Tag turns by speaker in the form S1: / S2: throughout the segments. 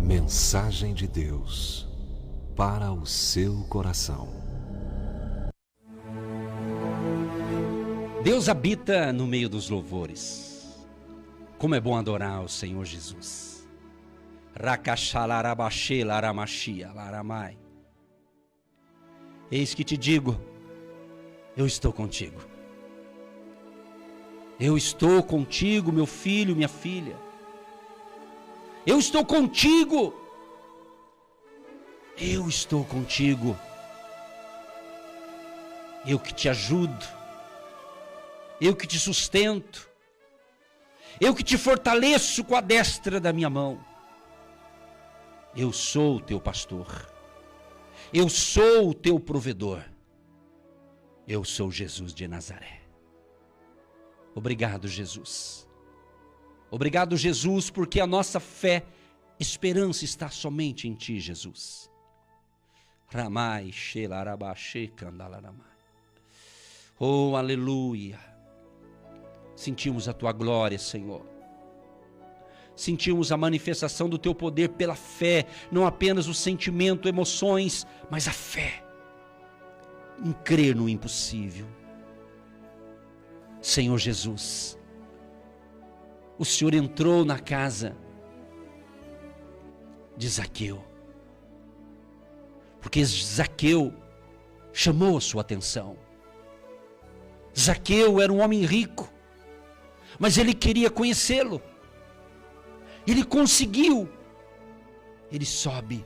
S1: Mensagem de Deus para o seu coração.
S2: Deus habita no meio dos louvores. Como é bom adorar o Senhor Jesus. Rakashalarabaxê laramachia laramai. Eis que te digo, eu estou contigo. Eu estou contigo, meu filho, minha filha. Eu estou contigo. Eu estou contigo. Eu que te ajudo. Eu que te sustento. Eu que te fortaleço com a destra da minha mão. Eu sou o teu pastor. Eu sou o teu provedor. Eu sou Jesus de Nazaré. Obrigado, Jesus. Obrigado, Jesus, porque a nossa fé, esperança está somente em Ti, Jesus. Ramai, Shelarabashe, Kandalaramai. Oh, aleluia. Sentimos a Tua glória, Senhor. Sentimos a manifestação do Teu poder pela fé, não apenas o sentimento, emoções, mas a fé em crer no impossível. Senhor Jesus, o Senhor entrou na casa de Zaqueu, porque Zaqueu chamou a sua atenção. Zaqueu era um homem rico, mas ele queria conhecê-lo. Ele conseguiu. Ele sobe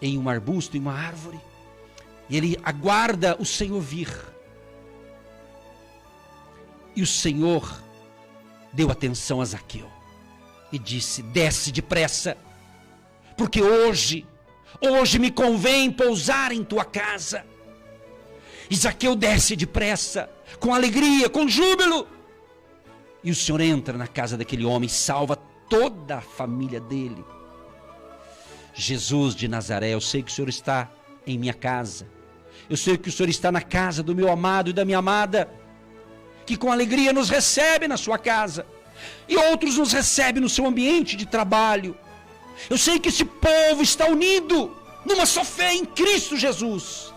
S2: em um arbusto, em uma árvore, e ele aguarda o Senhor vir. E o Senhor deu atenção a Zaqueu e disse: desce depressa, porque hoje me convém pousar em tua casa. E Zaqueu desce depressa, com alegria, com júbilo. E o Senhor entra na casa daquele homem, salva toda a família dele. Jesus de Nazaré, eu sei que o Senhor está em minha casa. Eu sei que o Senhor está na casa do meu amado e da minha amada, que com alegria nos recebe na sua casa, e outros nos recebem no seu ambiente de trabalho. Eu sei que esse povo está unido numa só fé em Cristo Jesus,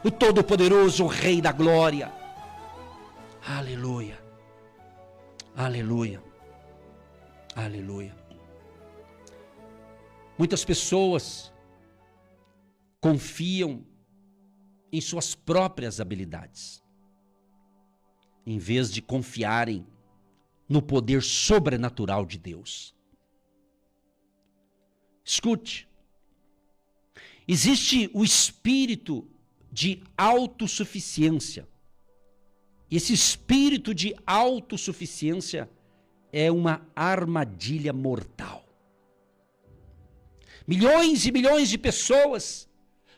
S2: o Todo-Poderoso, o Rei da Glória. Aleluia, aleluia, aleluia. Muitas pessoas confiam em suas próprias habilidades, em vez de confiarem no poder sobrenatural de Deus. Escute, existe o espírito de autossuficiência. Esse espírito de autossuficiência é uma armadilha mortal. Milhões e milhões de pessoas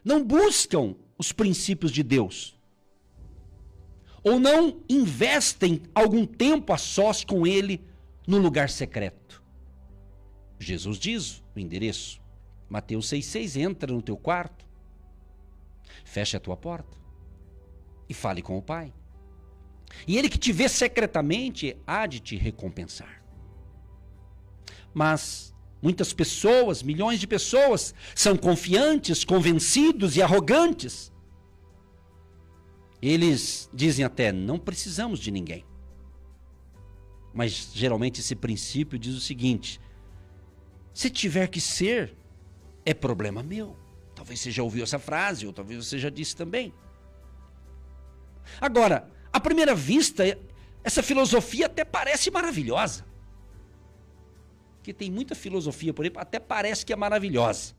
S2: não buscam os princípios de Deus, ou não investem algum tempo a sós com Ele no lugar secreto. Jesus diz o endereço, Mateus 6,6, entra no teu quarto, feche a tua porta e fale com o Pai. E Ele que te vê secretamente há de te recompensar. Mas muitas pessoas, milhões de pessoas, são confiantes, convencidos e arrogantes. Eles dizem até, não precisamos de ninguém. Mas geralmente esse princípio diz o seguinte: se tiver que ser, é problema meu. Talvez você já ouviu essa frase, ou talvez você já disse também. Agora, à primeira vista, essa filosofia até parece maravilhosa. Porque tem muita filosofia por aí, até parece que é maravilhosa.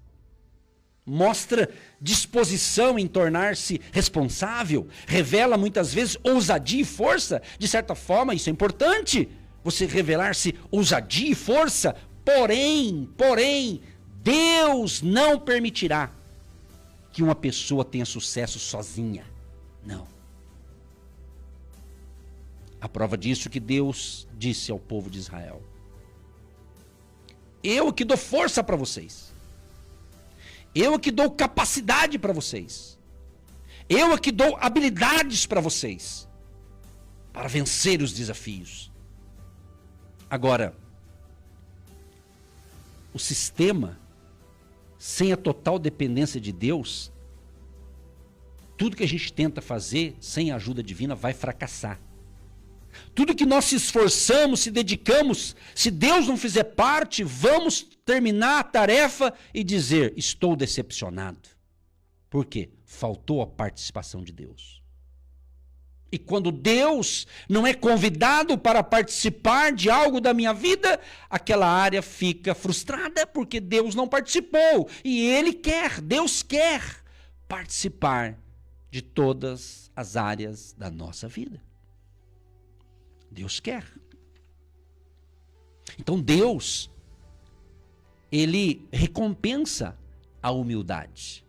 S2: Mostra disposição em tornar-se responsável, revela muitas vezes ousadia e força. De certa forma, isso é importante, você revelar-se ousadia e força. Porém, Deus não permitirá que uma pessoa tenha sucesso sozinha. Não. A prova disso é que Deus disse ao povo de Israel: eu que dou força para vocês. Eu que dou capacidade para vocês. Eu que dou habilidades para vocês, para vencer os desafios. Agora, o sistema sem a total dependência de Deus, tudo que a gente tenta fazer sem a ajuda divina vai fracassar. Tudo que nós se esforçamos, se dedicamos, se Deus não fizer parte, vamos terminar a tarefa e dizer, estou decepcionado. Por quê? Faltou a participação de Deus. E quando Deus não é convidado para participar de algo da minha vida, aquela área fica frustrada porque Deus não participou. E Deus quer participar de todas as áreas da nossa vida. Deus quer. Então Deus, Ele recompensa a humildade.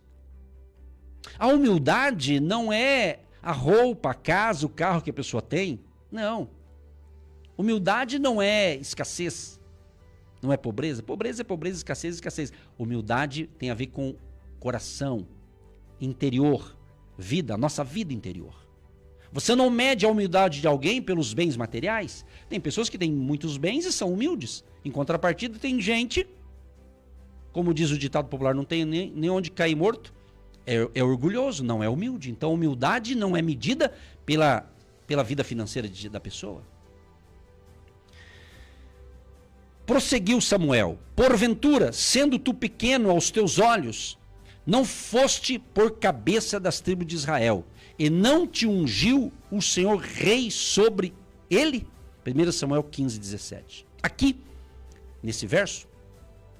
S2: A humildade não é a roupa, a casa, o carro que a pessoa tem. Não. Humildade não é escassez. Não é pobreza. Pobreza é pobreza, escassez é escassez. Humildade tem a ver com coração, interior, vida, nossa vida interior. Você não mede a humildade de alguém pelos bens materiais. Tem pessoas que têm muitos bens e são humildes. Em contrapartida, tem gente, como diz o ditado popular, não tem nem onde cair morto, é orgulhoso, não é humilde. Então, humildade não é medida pela vida financeira da pessoa. Prosseguiu Samuel: porventura, sendo tu pequeno aos teus olhos, não foste por cabeça das tribos de Israel, e não te ungiu o Senhor rei sobre ele? 1 Samuel 15, 17. Aqui, nesse verso,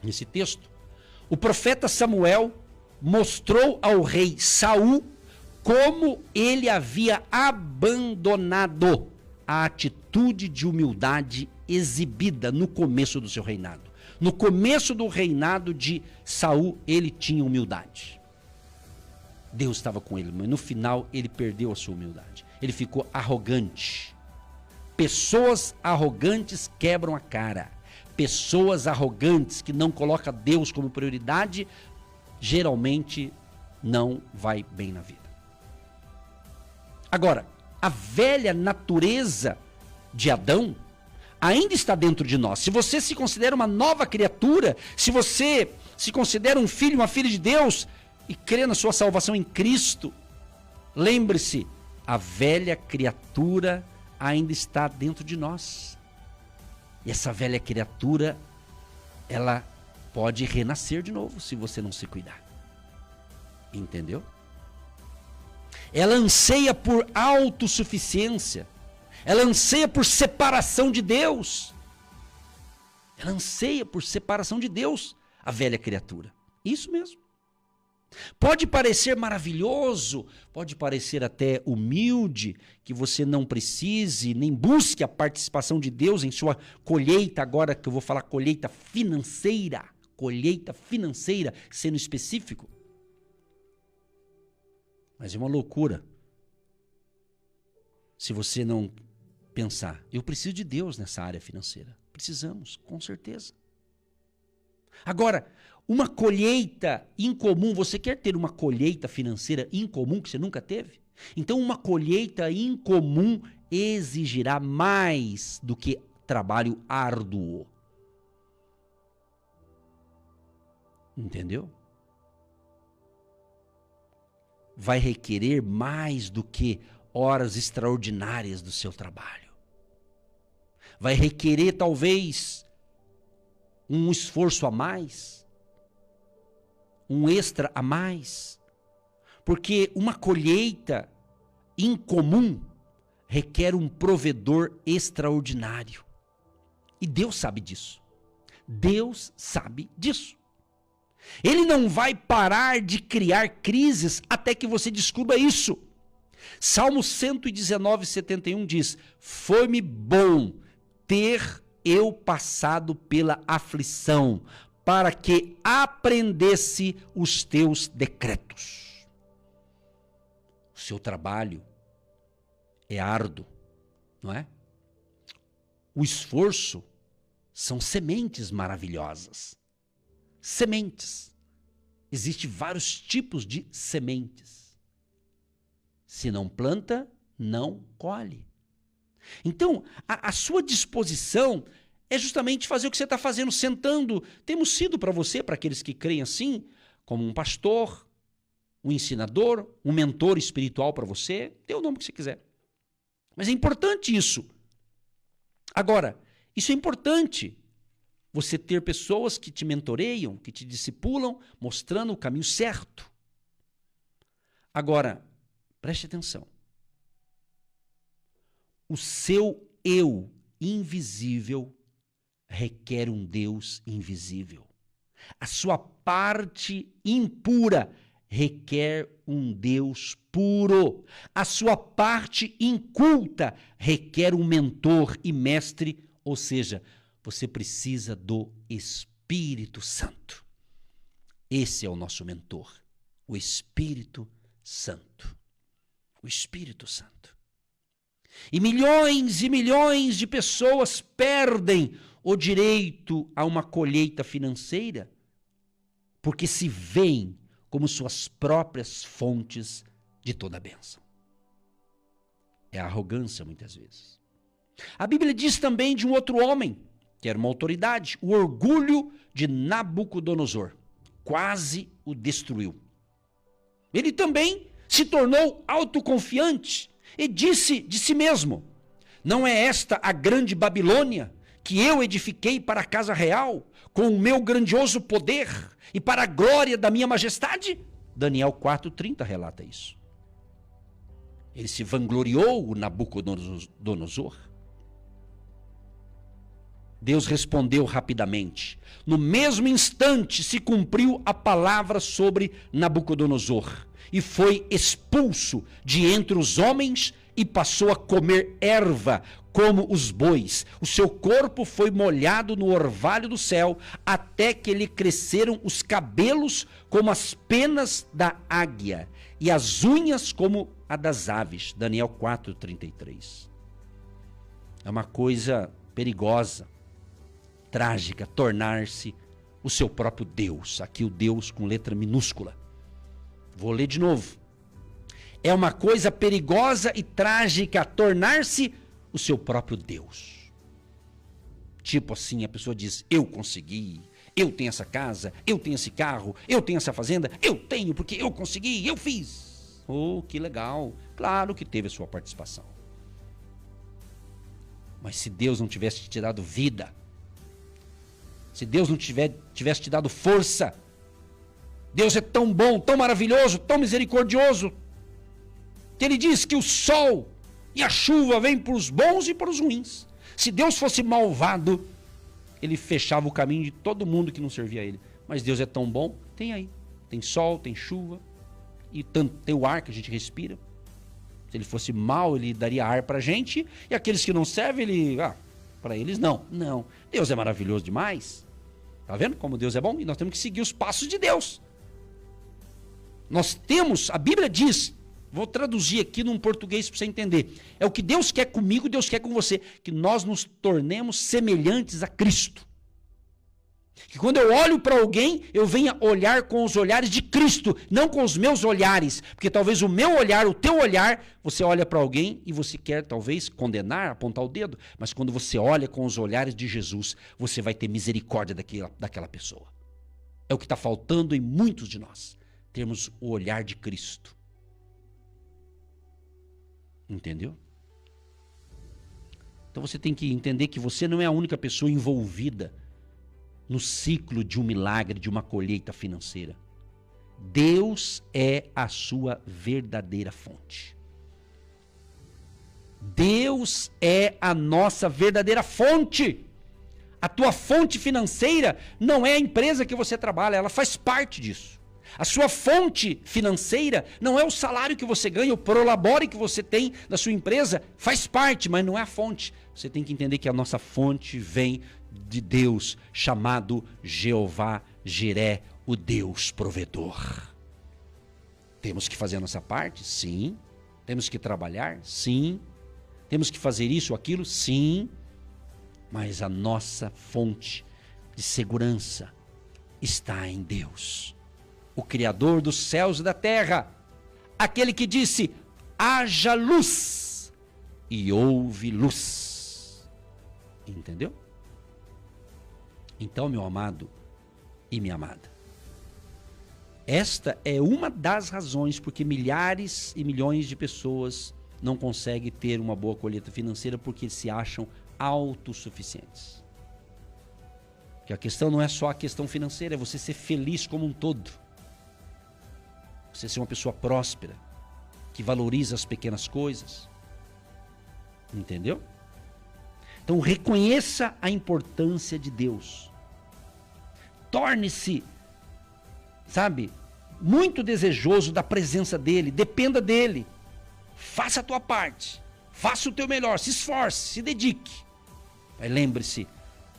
S2: nesse texto, o profeta Samuel mostrou ao rei Saul como ele havia abandonado a atitude de humildade exibida no começo do seu reinado. No começo do reinado de Saul, ele tinha humildade. Deus estava com ele, mas no final ele perdeu a sua humildade. Ele ficou arrogante. Pessoas arrogantes quebram a cara. Pessoas arrogantes que não colocam Deus como prioridade, geralmente não vai bem na vida. Agora, a velha natureza de Adão ainda está dentro de nós. Se você se considera uma nova criatura, se você se considera um filho, uma filha de Deus e crê na sua salvação em Cristo, lembre-se, a velha criatura ainda está dentro de nós. E essa velha criatura, ela pode renascer de novo se você não se cuidar. Entendeu? Ela anseia por autossuficiência. Ela anseia por separação de Deus. Ela anseia por separação de Deus, a velha criatura. Isso mesmo. Pode parecer maravilhoso, pode parecer até humilde, que você não precise, nem busque a participação de Deus em sua colheita, agora que eu vou falar colheita financeira, sendo específico. Mas é uma loucura se você não pensar, eu preciso de Deus nessa área financeira. Precisamos, com certeza. Agora, uma colheita incomum, você quer ter uma colheita financeira incomum que você nunca teve? Então, uma colheita incomum exigirá mais do que trabalho árduo. Entendeu? Vai requerer mais do que horas extraordinárias do seu trabalho. Vai requerer, talvez, um esforço a mais, um extra a mais, porque uma colheita incomum requer um provedor extraordinário. E Deus sabe disso. Deus sabe disso. Ele não vai parar de criar crises até que você descubra isso. Salmo 119, 71 diz: foi-me bom ter eu passado pela aflição, para que aprendesse os teus decretos. O seu trabalho é árduo, não é? O esforço são sementes maravilhosas. Sementes. Existem vários tipos de sementes. Se não planta, não colhe. Então, a sua disposição é justamente fazer o que você está fazendo, sentando. Temos sido para você, para aqueles que creem assim, como um pastor, um ensinador, um mentor espiritual para você, dê o nome que você quiser. Mas é importante isso. Agora, isso é importante, você ter pessoas que te mentoreiam, que te discipulam, mostrando o caminho certo. Agora, preste atenção. O seu eu invisível requer um Deus invisível. A sua parte impura requer um Deus puro. A sua parte inculta requer um mentor e mestre, ou seja, você precisa do Espírito Santo. Esse é o nosso mentor, o Espírito Santo. O Espírito Santo. E milhões de pessoas perdem o direito a uma colheita financeira porque se veem como suas próprias fontes de toda a bênção. É a arrogância, muitas vezes. A Bíblia diz também de um outro homem, que era uma autoridade, o orgulho de Nabucodonosor. Quase o destruiu. Ele também se tornou autoconfiante e disse de si mesmo: não é esta a grande Babilônia que eu edifiquei para a casa real, com o meu grandioso poder e para a glória da minha majestade? Daniel 4:30 relata isso. Ele se vangloriou, o Nabucodonosor. Deus respondeu rapidamente. No mesmo instante se cumpriu a palavra sobre Nabucodonosor e foi expulso de entre os homens e passou a comer erva como os bois. O seu corpo foi molhado no orvalho do céu até que lhe cresceram os cabelos como as penas da águia e as unhas como a das aves. Daniel 4:33. É uma coisa perigosa, trágica, tornar-se o seu próprio Deus. Aqui o Deus com letra minúscula. Vou ler de novo. É uma coisa perigosa e trágica tornar-se o seu próprio Deus. Tipo assim, a pessoa diz: eu consegui, eu tenho essa casa, eu tenho esse carro, eu tenho essa fazenda, eu tenho porque eu consegui, eu fiz. Oh, que legal. Claro que teve a sua participação. Mas se Deus não tivesse te dado vida, se Deus não tivesse te dado força, Deus é tão bom, tão maravilhoso, tão misericordioso, que Ele diz que o sol e a chuva vêm para os bons e para os ruins. Se Deus fosse malvado, Ele fechava o caminho de todo mundo que não servia a Ele. Mas Deus é tão bom, tem aí. Tem sol, tem chuva, e tem o ar que a gente respira. Se Ele fosse mau, Ele daria ar para a gente, e aqueles que não servem, Ele... para eles não. Não. Deus é maravilhoso demais. Tá vendo como Deus é bom? E nós temos que seguir os passos de Deus. Nós temos, a Bíblia diz, vou traduzir aqui num português para você entender. É o que Deus quer comigo, Deus quer com você. Que nós nos tornemos semelhantes a Cristo. Que quando eu olho para alguém, eu venha olhar com os olhares de Cristo, não com os meus olhares. Porque talvez o meu olhar, o teu olhar, você olha para alguém e você quer talvez condenar, apontar o dedo. Mas quando você olha com os olhares de Jesus, você vai ter misericórdia daquela pessoa. É o que está faltando em muitos de nós. Termos o olhar de Cristo. Entendeu? Então você tem que entender que você não é a única pessoa envolvida no ciclo de um milagre, de uma colheita financeira. Deus é a sua verdadeira fonte. Deus é a nossa verdadeira fonte. A tua fonte financeira não é a empresa que você trabalha, ela faz parte disso. A sua fonte financeira não é o salário que você ganha, o prolabore que você tem da sua empresa, faz parte, mas não é a fonte. Você tem que entender que a nossa fonte vem de Deus, chamado Jeová Jiré, o Deus provedor. Temos que fazer a nossa parte? Sim. Temos que trabalhar? Sim. Temos que fazer isso ou aquilo? Sim. Mas a nossa fonte de segurança está em Deus, o Criador dos céus e da terra, aquele que disse: haja luz, e houve luz. Entendeu? Então, meu amado e minha amada, Esta é uma das razões porque milhares e milhões de pessoas não conseguem ter uma boa colheita financeira, porque se acham autossuficientes. Porque a questão não é só a questão financeira, é você ser feliz como um todo. Você ser uma pessoa próspera, que valoriza as pequenas coisas. Entendeu? Então reconheça a importância de Deus. Torne-se, muito desejoso da presença dele, dependa dele. Faça a tua parte, faça o teu melhor, se esforce, se dedique. Mas lembre-se,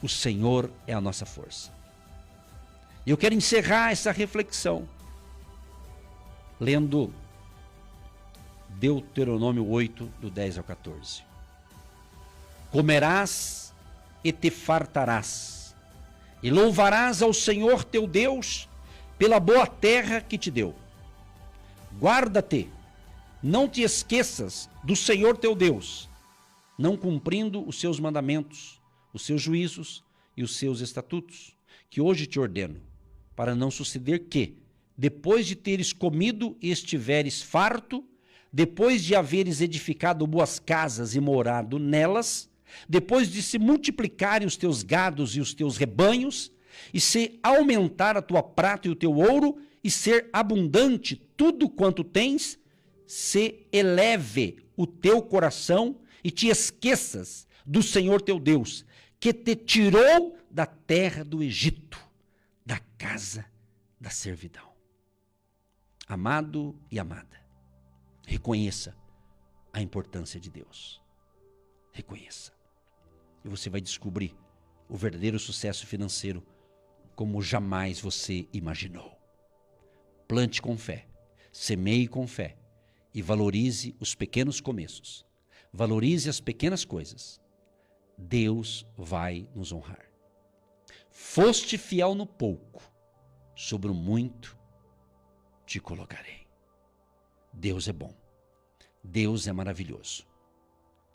S2: o Senhor é a nossa força. E eu quero encerrar essa reflexão lendo Deuteronômio 8, do 10 ao 14. Comerás e te fartarás, e louvarás ao Senhor teu Deus pela boa terra que te deu. Guarda-te, não te esqueças do Senhor teu Deus, não cumprindo os seus mandamentos, os seus juízos e os seus estatutos, que hoje te ordeno, para não suceder que, depois de teres comido e estiveres farto, depois de haveres edificado boas casas e morado nelas, depois de se multiplicarem os teus gados e os teus rebanhos, e se aumentar a tua prata e o teu ouro, e ser abundante tudo quanto tens, se eleve o teu coração e te esqueças do Senhor teu Deus, que te tirou da terra do Egito, da casa da servidão. Amado e amada, reconheça a importância de Deus. Reconheça. E você vai descobrir o verdadeiro sucesso financeiro como jamais você imaginou. Plante com fé, semeie com fé e valorize os pequenos começos. Valorize as pequenas coisas. Deus vai nos honrar. Foste fiel no pouco, sobre o muito te colocarei. Deus é bom. Deus é maravilhoso.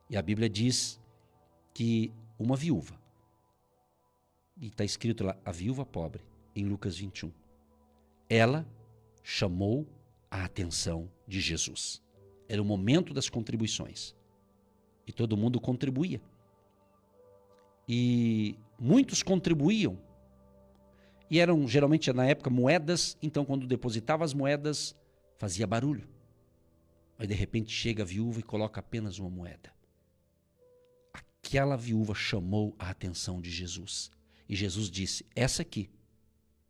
S2: E a Bíblia diz que uma viúva, e está escrito lá, a viúva pobre, em Lucas 21, ela chamou a atenção de Jesus. Era o momento das contribuições. E todo mundo contribuía. E muitos contribuíam. E eram geralmente na época moedas, então quando depositava as moedas, fazia barulho. Aí de repente chega a viúva e coloca apenas uma moeda. Aquela viúva chamou a atenção de Jesus. E Jesus disse, essa aqui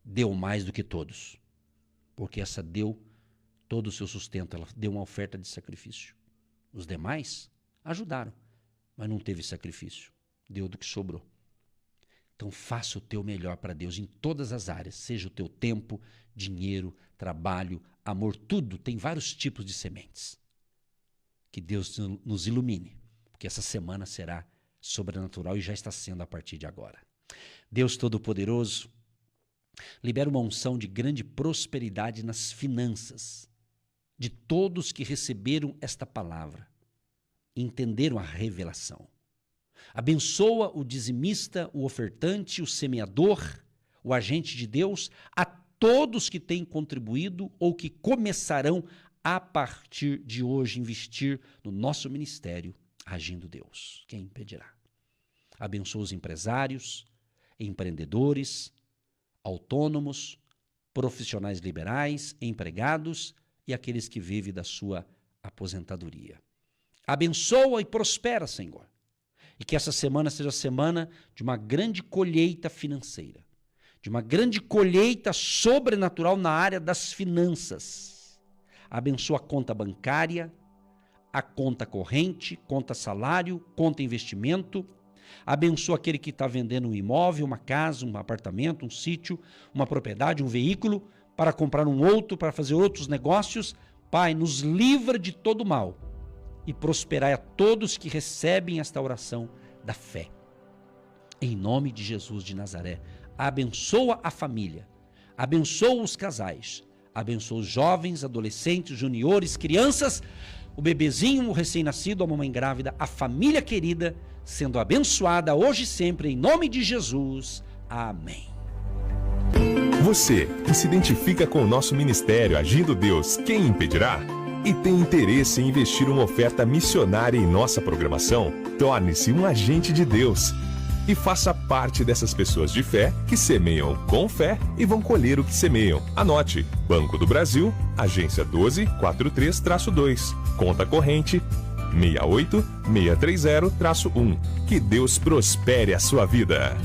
S2: deu mais do que todos. Porque essa deu todo o seu sustento, ela deu uma oferta de sacrifício. Os demais ajudaram, mas não teve sacrifício. Deu do que sobrou. Então faça o teu melhor para Deus em todas as áreas, seja o teu tempo, dinheiro, trabalho, amor, tudo. Tem vários tipos de sementes. Que Deus nos ilumine, porque essa semana será sobrenatural e já está sendo a partir de agora. Deus Todo-Poderoso, libera uma unção de grande prosperidade nas finanças de todos que receberam esta palavra, entenderam a revelação. Abençoa o dizimista, o ofertante, o semeador, o agente de Deus, a todos que têm contribuído ou que começarão a partir de hoje investir no nosso ministério, agindo Deus. Quem impedirá? Abençoa os empresários, empreendedores, autônomos, profissionais liberais, empregados e aqueles que vivem da sua aposentadoria. Abençoa e prospera, Senhor. E que essa semana seja a semana de uma grande colheita financeira, de uma grande colheita sobrenatural na área das finanças. Abençoa a conta bancária, a conta corrente, conta salário, conta investimento. Abençoa aquele que está vendendo um imóvel, uma casa, um apartamento, um sítio, uma propriedade, um veículo, para comprar um outro, para fazer outros negócios. Pai, nos livra de todo mal e prosperai a todos que recebem esta oração da fé. Em nome de Jesus de Nazaré, abençoa a família, abençoa os casais, abençoa os jovens, adolescentes, juniores, crianças, o bebezinho, o recém-nascido, a mamãe grávida, a família querida, sendo abençoada hoje e sempre, em nome de Jesus. Amém.
S3: Você, que se identifica com o nosso ministério Agindo Deus, quem impedirá? E tem interesse em investir uma oferta missionária em nossa programação? Torne-se um agente de Deus e faça parte dessas pessoas de fé que semeiam com fé e vão colher o que semeiam. Anote: Banco do Brasil, agência 1243-2, conta corrente 68630-1. Que Deus prospere a sua vida.